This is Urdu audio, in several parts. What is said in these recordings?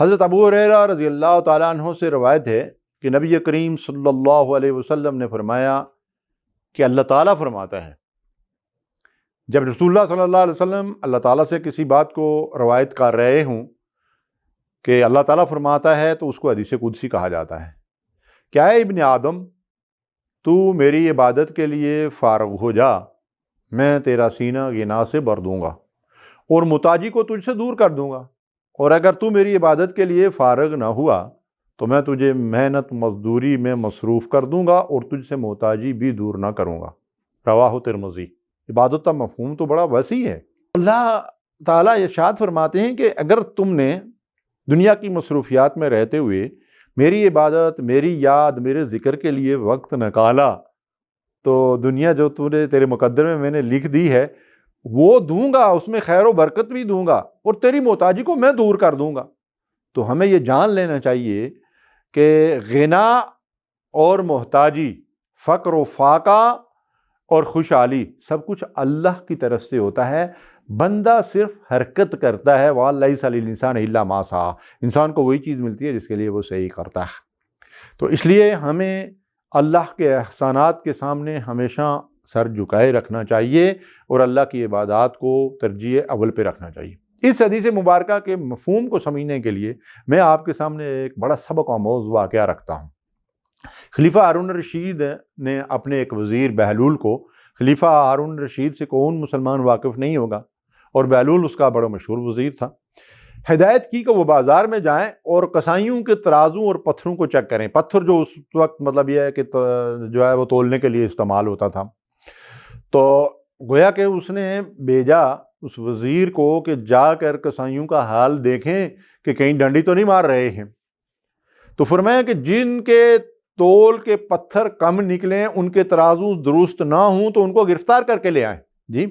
حضرت ابو ہریرہ رضی اللہ تعالیٰ عنہ سے روایت ہے کہ نبی کریم صلی اللہ علیہ وسلم نے فرمایا کہ اللہ تعالیٰ فرماتا ہے، جب رسول اللہ صلی اللہ علیہ وسلم اللہ تعالیٰ سے کسی بات کو روایت کر رہے ہوں کہ اللہ تعالیٰ فرماتا ہے تو اس کو حدیث قدسی کہا جاتا ہے۔ کیا ہے ابن آدم، تو میری عبادت کے لیے فارغ ہو جا، میں تیرا سینہ غنا سے بھر دوں گا اور محتاجی کو تجھ سے دور کر دوں گا، اور اگر تو میری عبادت کے لیے فارغ نہ ہوا تو میں تجھے محنت مزدوری میں مصروف کر دوں گا اور تجھ سے محتاجی بھی دور نہ کروں گا۔ رواہ ترمذی۔ عبادت کا مفہوم تو بڑا وسیع ہے۔ اللہ تعالیٰ ارشاد فرماتے ہیں کہ اگر تم نے دنیا کی مصروفیات میں رہتے ہوئے میری عبادت، میری یاد، میرے ذکر کے لیے وقت نکالا تو دنیا جو تیرے مقدر میں نے لکھ دی ہے وہ دوں گا، اس میں خیر و برکت بھی دوں گا اور تیری محتاجی کو میں دور کر دوں گا۔ تو ہمیں یہ جان لینا چاہیے کہ غنا اور محتاجی، فقر و فاقہ اور خوشحالی سب کچھ اللہ کی طرف سے ہوتا ہے، بندہ صرف حرکت کرتا ہے۔ وَلَيْسَ لِلْإِنسَانِ إِلَّا مَا سَعَىٰ، انسان کو وہی چیز ملتی ہے جس کے لیے وہ صحیح کرتا ہے۔ تو اس لیے ہمیں اللہ کے احسانات کے سامنے ہمیشہ سر جھکائے رکھنا چاہیے اور اللہ کی عبادات کو ترجیح اول پہ رکھنا چاہیے۔ اس حدیث مبارکہ کے مفہوم کو سمجھنے کے لیے میں آپ کے سامنے ایک بڑا سبق آموز واقعہ رکھتا ہوں۔ خلیفہ ہارون الرشید نے اپنے ایک وزیر بہلول کو، خلیفہ ہارون الرشید سے کون مسلمان واقف نہیں ہوگا، اور بہلول اس کا بڑا مشہور وزیر تھا، ہدایت کی کہ وہ بازار میں جائیں اور کسائیوں کے ترازوں اور پتھروں کو چیک کریں۔ پتھر جو اس وقت مطلب یہ ہے کہ جو ہے وہ تولنے کے لیے استعمال ہوتا تھا، تو گویا کہ اس نے بھیجا اس وزیر کو کہ جا کر کسائیوں کا حال دیکھیں کہ کہیں ڈنڈی تو نہیں مار رہے ہیں۔ تو فرمایا کہ جن کے تول کے پتھر کم نکلیں، ان کے ترازو درست نہ ہوں تو ان کو گرفتار کر کے لے آئیں۔ جی،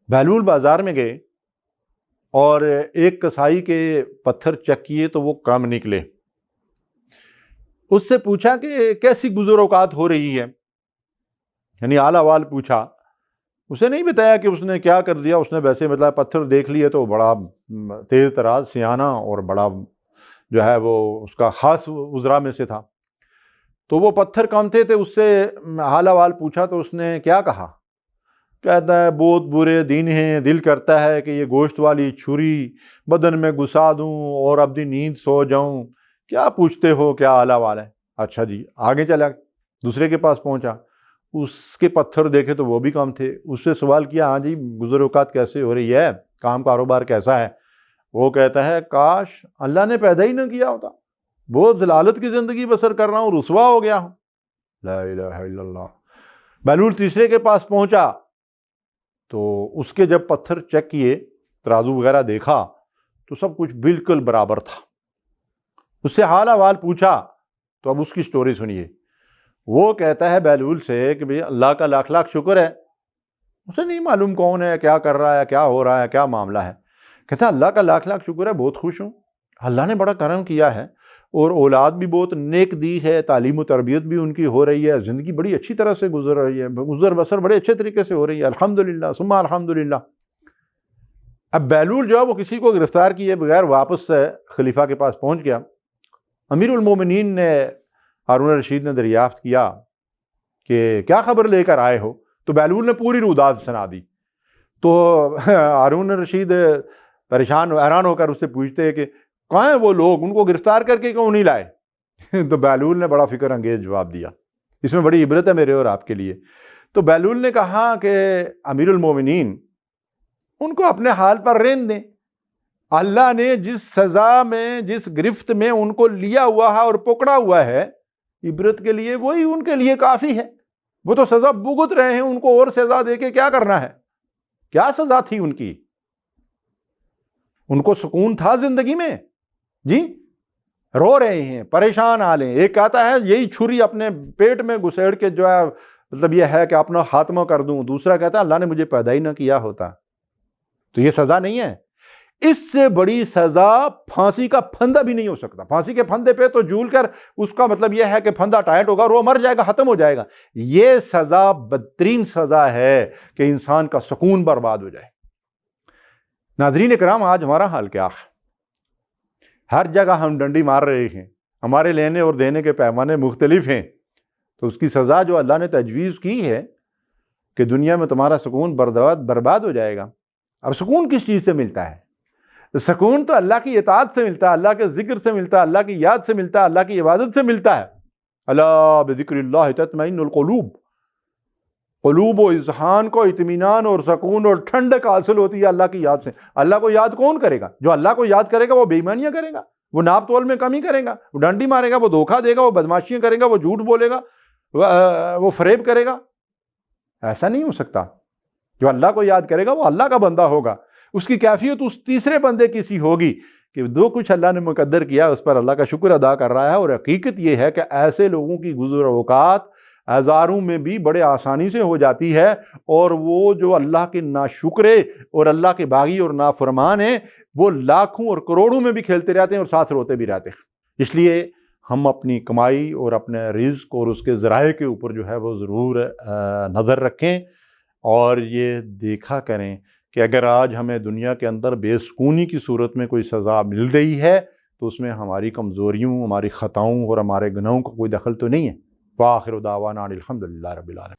بہلول بازار میں گئے اور ایک کسائی کے پتھر چیک کیے تو وہ کم نکلے۔ اس سے پوچھا کہ کیسی گزر اوقات ہو رہی ہے، یعنی حال احوال پوچھا۔ اسے نہیں بتایا کہ اس نے کیا کر دیا، اس نے ویسے مطلب پتھر دیکھ لیے تو بڑا تیز تراز سیانہ اور بڑا جو ہے وہ اس کا خاص وزراء میں سے تھا، تو وہ پتھر کم تھے اس سے حال احوال پوچھا تو اس نے کیا کہا، کہتا ہے بہت برے دن ہیں، دل کرتا ہے کہ یہ گوشت والی چھری بدن میں گھسا دوں اور اپنی نیند سو جاؤں، کیا پوچھتے ہو، کیا حال احوال ہے؟ اچھا جی، آگے چلا، دوسرے کے پاس پہنچا، اس کے پتھر دیکھے تو وہ بھی کم تھے۔ اس سے سوال کیا، ہاں جی گزر اوقات کیسے ہو رہی ہے، کام کاروبار کیسا ہے؟ وہ کہتا ہے کاش اللہ نے پیدا ہی نہ کیا ہوتا، بہت ذلالت کی زندگی بسر کر رہا ہوں، رسوا ہو گیا ہوں۔ لا الہ الا اللہ۔ بہلول تیسرے کے پاس پہنچا تو اس کے جب پتھر چیک کیے، ترازو وغیرہ دیکھا تو سب کچھ بالکل برابر تھا۔ اس سے حال احوال پوچھا تو اب اس کی سٹوری سنیے۔ وہ کہتا ہے بہلول سے کہ بھئی اللہ کا لاکھ لاکھ شکر ہے، اسے نہیں معلوم کون ہے، کیا کر رہا ہے، کیا ہو رہا ہے، کیا معاملہ ہے۔ کہتا ہے اللہ کا لاکھ لاکھ شکر ہے، بہت خوش ہوں، اللہ نے بڑا کرم کیا ہے اور اولاد بھی بہت نیک دی ہے، تعلیم و تربیت بھی ان کی ہو رہی ہے، زندگی بڑی اچھی طرح سے گزر رہی ہے، گزر بسر بڑے اچھے طریقے سے ہو رہی ہے، الحمدللہ ثم الحمدللہ۔ اب بہلول جو ہے وہ کسی کو گرفتار کیے بغیر واپس خلیفہ کے پاس پہنچ گیا۔ امیر المومنین نے، ہارون الرشید نے دریافت کیا کہ کیا خبر لے کر آئے ہو، تو بہلول نے پوری روداد سنا دی۔ تو ہارون الرشید پریشان حیران ہو کر اس سے پوچھتے ہیں کہ کہاں ہیں وہ لوگ، ان کو گرفتار کر کے کیوں نہیں لائے؟ تو بہلول نے بڑا فکر انگیز جواب دیا، اس میں بڑی عبرت ہے میرے اور آپ کے لیے۔ تو بہلول نے کہا کہ امیر المومنین ان کو اپنے حال پر رہنے دیں، اللہ نے جس سزا میں، جس گرفت میں ان کو لیا ہوا ہے اور پکڑا ہوا ہے، عبرت کے لیے وہی ان کے لیے کافی ہے۔ وہ تو سزا بھگت رہے ہیں، ان کو اور سزا دے کے کیا کرنا ہے؟ کیا سزا تھی ان کی؟ ان کو سکون تھا زندگی میں؟ جی، رو رہے ہیں، پریشان حال ہیں۔ ایک کہتا ہے یہی چھری اپنے پیٹ میں گھسیڑ کے جو ہے مطلب یہ ہے کہ اپنا خاتمہ کر دوں، دوسرا کہتا ہے اللہ نے مجھے پیدا ہی نہ کیا ہوتا۔ تو یہ سزا نہیں ہے، اس سے بڑی سزا پھانسی کا پھندا بھی نہیں ہو سکتا۔ پھانسی کے پھندے پہ تو جھول کر اس کا مطلب یہ ہے کہ پھندا ٹائٹ ہوگا اور وہ مر جائے گا، ختم ہو جائے گا۔ یہ سزا بدترین سزا ہے کہ انسان کا سکون برباد ہو جائے۔ ناظرین کرام، آج ہمارا حال کیا ہے؟ ہر جگہ ہم ڈنڈی مار رہے ہیں، ہمارے لینے اور دینے کے پیمانے مختلف ہیں، تو اس کی سزا جو اللہ نے تجویز کی ہے کہ دنیا میں تمہارا سکون برباد ہو جائے گا۔ اب سکون کس چیز سے ملتا ہے؟ سکون تو اللہ کی اطاعت سے ملتا ہے، اللہ کے ذکر سے ملتا ہے، اللہ کی یاد سے ملتا ہے، اللہ کی عبادت سے ملتا ہے۔ الا بذکر اللہ تطمئن القلوب، قلوب و اذہان کو اطمینان اور سکون اور ٹھنڈک حاصل ہوتی ہے اللہ کی یاد سے۔ اللہ کو یاد کون کرے گا؟ جو اللہ کو یاد کرے گا وہ بے ایمانیاں کرے گا، وہ ناپ تول میں کمی کرے گا، وہ ڈانڈی مارے گا، وہ دھوکہ دے گا، وہ بدماشیاں کرے گا، وہ جھوٹ بولے گا، وہ فریب کرے گا۔ ایسا نہیں ہو سکتا۔ جو اللہ کو یاد کرے گا وہ اللہ کا بندہ ہوگا، اس کی کیفیت اس تیسرے بندے کی سی ہوگی کہ جو کچھ اللہ نے مقدر کیا اس پر اللہ کا شکر ادا کر رہا ہے، اور حقیقت یہ ہے کہ ایسے لوگوں کی گزر اوقات ہزاروں میں بھی بڑے آسانی سے ہو جاتی ہے، اور وہ جو اللہ کے ناشکرے اور اللہ کے باغی اور نافرمان ہیں وہ لاکھوں اور کروڑوں میں بھی کھیلتے رہتے ہیں اور ساتھ روتے بھی رہتے ہیں۔ اس لیے ہم اپنی کمائی اور اپنے رزق اور اس کے ذرائع کے اوپر جو ہے وہ ضرور نظر رکھیں، اور یہ دیکھا کریں کہ اگر آج ہمیں دنیا کے اندر بے سکونی کی صورت میں کوئی سزا مل رہی ہے تو اس میں ہماری کمزوریوں، ہماری خطاؤں اور ہمارے گناہوں کا کوئی دخل تو نہیں ہے۔ وآخر دعوانا الحمدللہ رب العالمین۔